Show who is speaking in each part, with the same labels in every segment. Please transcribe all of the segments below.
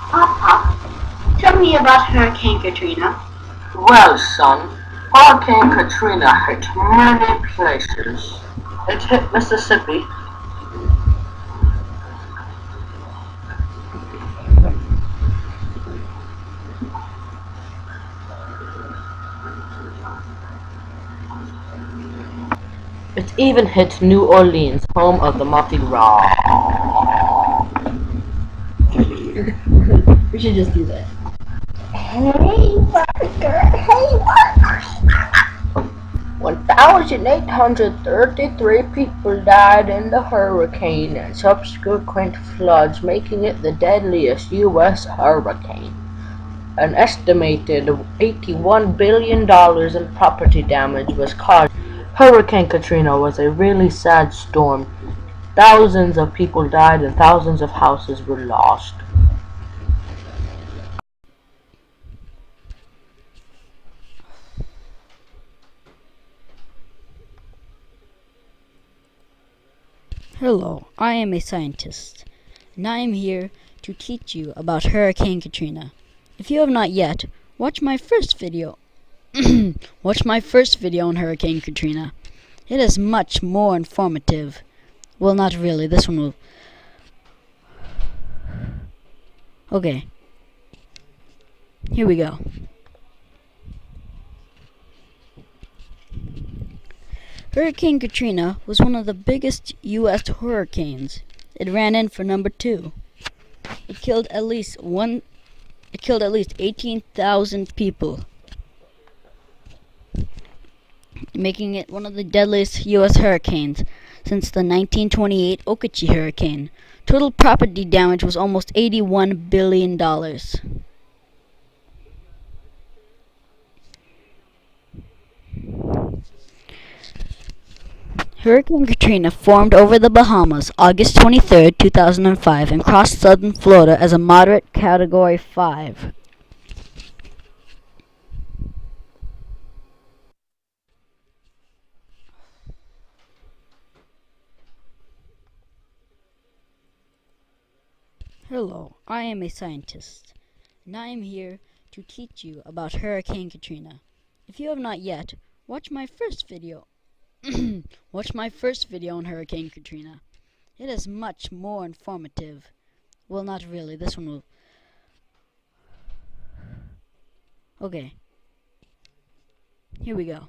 Speaker 1: Papa, tell me about Hurricane Katrina.
Speaker 2: Well, son, Hurricane Katrina hit many places. It hit Mississippi. It even hit New Orleans, home of the Mardi Gras. We should just do that.
Speaker 3: Hey, Parker. Hey, Parker. 1,833 people died in the hurricane and subsequent floods, making it the deadliest U.S. hurricane. An estimated $81 billion in property damage was caused. Hurricane Katrina was a really sad storm. Thousands of people died and thousands of houses were lost.
Speaker 4: Hello, I am a scientist, and I am here to teach you about Hurricane Katrina. If you have not yet, watch my first video. Watch my first video on Hurricane Katrina. It is much more informative. Well, not really. This one will. Okay. Here we go. Hurricane Katrina was one of the biggest U.S. hurricanes. It ran in for number 2. It killed at least 18,000 people, making it one of the deadliest U.S. hurricanes since the 1928 Okeechee hurricane. Total property damage was almost $81 billion. Hurricane Katrina formed over the Bahamas August 23, 2005 and crossed southern Florida as a moderate Category 5. Hello, I am a scientist, and I am here to teach you about Hurricane Katrina. If you have not yet, watch my first video. Watch my first video on Hurricane Katrina. It is much more informative. Well, not really. This one will. Okay. Here we go.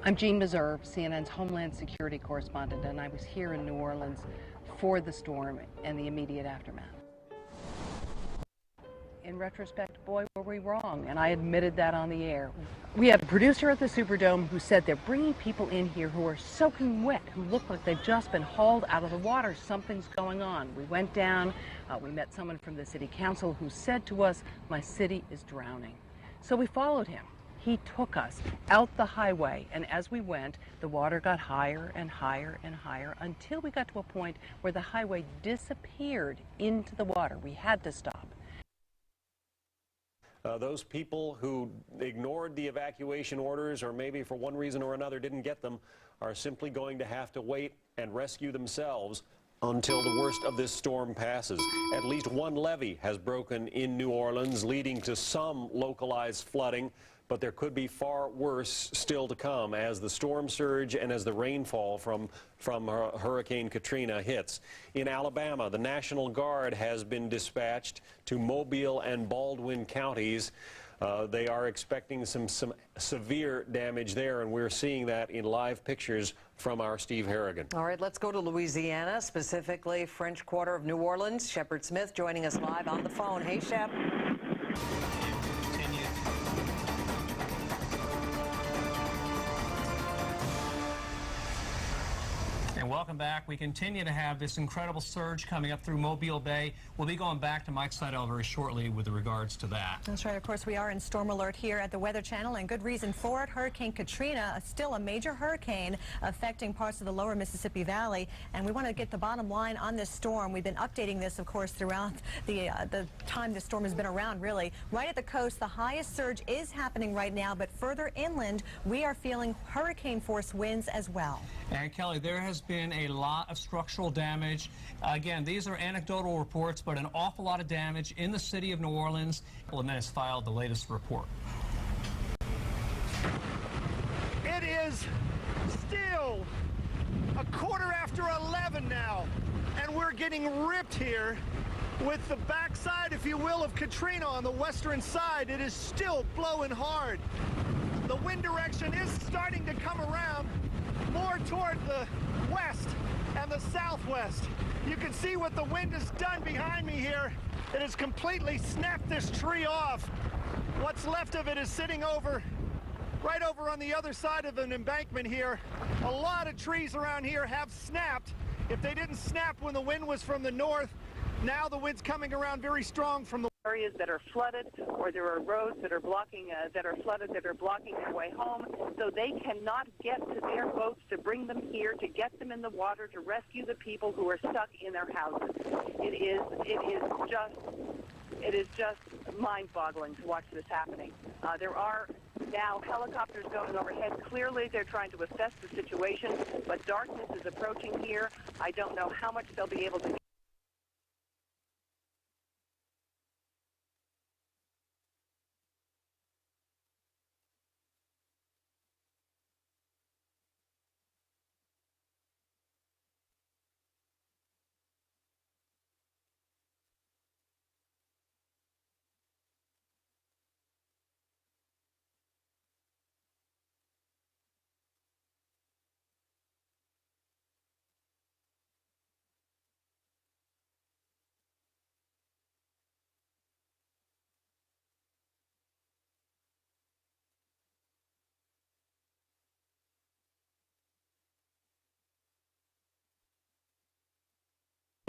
Speaker 5: I'm Jean Meserve, CNN's Homeland Security correspondent, and I was here in New Orleans for the storm and the immediate aftermath. In retrospect, boy, were we wrong, and I admitted that on the air. We had a producer at the Superdome who said they're bringing people in here who are soaking wet, who look like they've just been hauled out of the water. Something's going on. We went down, we met someone from the city council who said to us, my city is drowning. So we followed him. He took us out the highway, and as we went, the water got higher and higher and higher until we got to a point where the highway disappeared into the water. We had to stop.
Speaker 6: Those people who ignored the evacuation orders or maybe for one reason or another didn't get them are simply going to have to wait and rescue themselves until the worst of this storm passes. At least one levee has broken in New Orleans, leading to some localized flooding, but there could be far worse still to come as the storm surge and as the rainfall from Hurricane Katrina hits. In Alabama, the National Guard has been dispatched to Mobile and Baldwin counties. They are expecting some severe damage there, and we're seeing that in live pictures from our Steve Harrigan.
Speaker 7: All right, let's go to Louisiana, specifically French Quarter of New Orleans. Shepard Smith joining us live on the phone. Hey, Shep.
Speaker 8: And welcome back. We continue to have this incredible surge coming up through Mobile Bay. We'll be going back to Mike Seidel very shortly with regards to that.
Speaker 9: That's right. Of course, we are in storm alert here at the Weather Channel, and good reason for it. Hurricane Katrina, still a major hurricane affecting parts of the lower Mississippi Valley, and we want to get the bottom line on this storm. We've been updating this, of course, throughout the time this storm has been around, really. Right at the coast, the highest surge is happening right now, but further inland, we are feeling hurricane-force winds as well.
Speaker 8: And Kelly, there has been a lot of structural damage. Again, these are anecdotal reports, but an awful lot of damage in the city of New Orleans. Has filed the latest report.
Speaker 10: It is still 11:15 now, and we're getting ripped here with the backside, if you will, of Katrina on the western side. It is still blowing hard. The wind direction is starting to come around more toward the west and the southwest. You can see what the wind has done behind me here. It has completely snapped this tree off. What's left of it is sitting right over on the other side of an embankment here. A lot of trees around here have snapped. If they didn't snap when the wind was from the north, now the wind's coming around very strong from the
Speaker 11: areas that are flooded, or there are roads that are blocking, that are flooded, that are blocking their way home, so they cannot get to their boats to bring them here, to get them in the water, to rescue the people who are stuck in their houses. It is just mind-boggling to watch this happening. There are now helicopters going overhead. Clearly, they're trying to assess the situation, but darkness is approaching here. I don't know how much they'll be able to.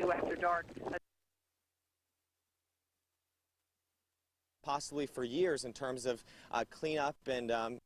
Speaker 11: After dark.
Speaker 12: Possibly for years in terms of cleanup and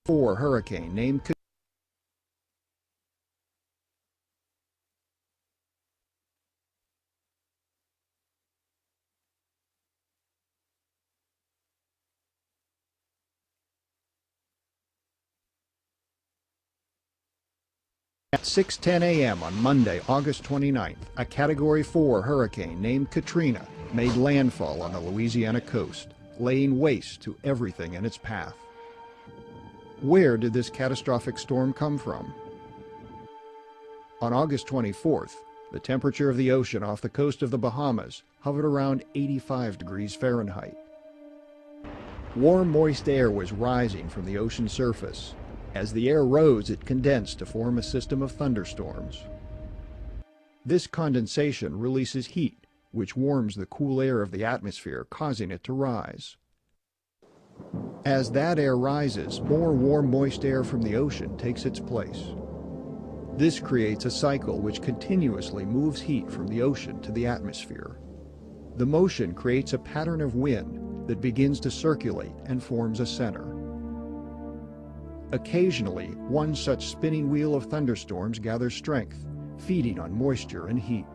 Speaker 13: four hurricane named At 6:10 a.m. on Monday, August 29th, a Category 4 hurricane named Katrina made landfall on the Louisiana coast, laying waste to everything in its path. Where did this catastrophic storm come from? On August 24th, the temperature of the ocean off the coast of the Bahamas hovered around 85 degrees Fahrenheit. Warm, moist air was rising from the ocean surface. As the air rose, it condensed to form a system of thunderstorms. This condensation releases heat, which warms the cool air of the atmosphere, causing it to rise. As that air rises, more warm, moist air from the ocean takes its place. This creates a cycle which continuously moves heat from the ocean to the atmosphere. The motion creates a pattern of wind that begins to circulate and forms a center. Occasionally, one such spinning wheel of thunderstorms gathers strength, feeding on moisture and heat.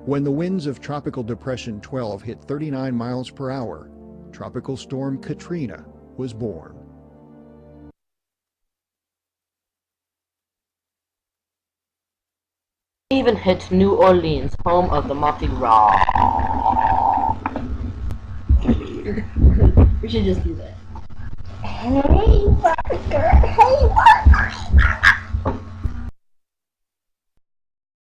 Speaker 13: When the winds of Tropical Depression 12 hit 39 miles per hour, Tropical Storm Katrina was born.
Speaker 2: Even hit New Orleans, home of the Mardi Gras.
Speaker 4: We should just do that.
Speaker 3: Hey, Parker! Hey, Parker!